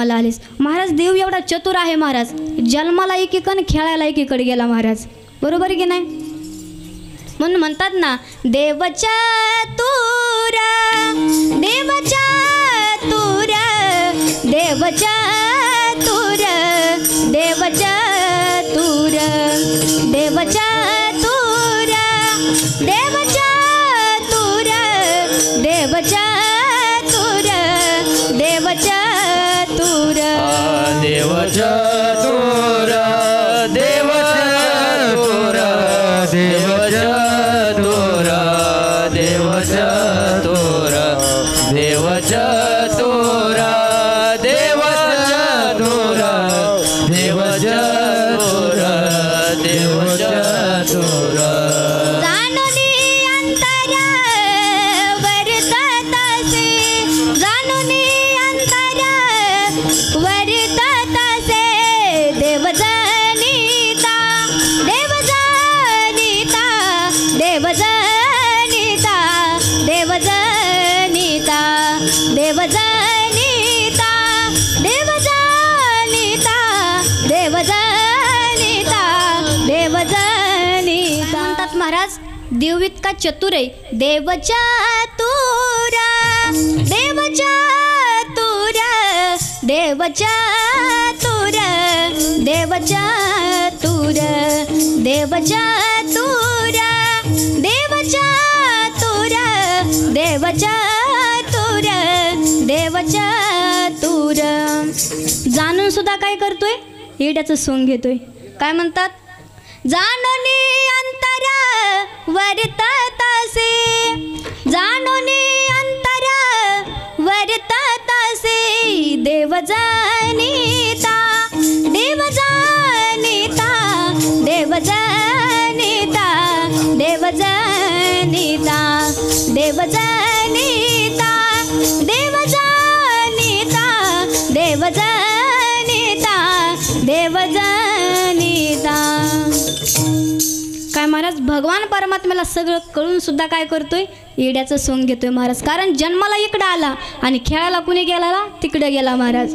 जन्माला आलीस महाराज. देव एवढा चतुर आहे महाराज, जन्माला एकीकडे खेळायला एकीकडे गेला महाराज. बरोबर की नाही? म्हणून म्हणतात ना देव चतुर देव चतुर देव चतुर देव चतुर देव चतुर देव चतुर देव चतुर देव चतुर देव चतुर देव चतुर देव चतुर देव चतुर देव चतुर देव चतुर देव चतुर देव चतुर जाणूनी अंतर वर्ततसे जाणूनी अंतर वर्ततसे देव जनिता देव जनिता देव जनिता देव जनिता देव जनिता देव जनिता देव जनिता देव जनिता म्हणतात महाराज देव इतका चतुर आहे. देव चतुर देव चतुर देव चतुर देव चतुर देव चतुर देव चतुर देव चतुर देव चतुर. जाणून सुद्धा काय करतोय? येड्याचं सोंग घेतोय. काय म्हणतात? जाणूनी अंतर वर्ततसे जाणूनी अंतर वर्ततसे देव जनिता देव जनिता देव जनिता देव जनिता देव जनिता देव जनिता देव जनिता देव जनिता. काय महाराज भगवान परमात्म्याला सगळं कळून सुद्धा काय करतोय? येड्याचं सोंग घेतोय महाराज. कारण जन्माला इकडं आला आणि खेळायला कुणी गेला? तिकडे गेला महाराज.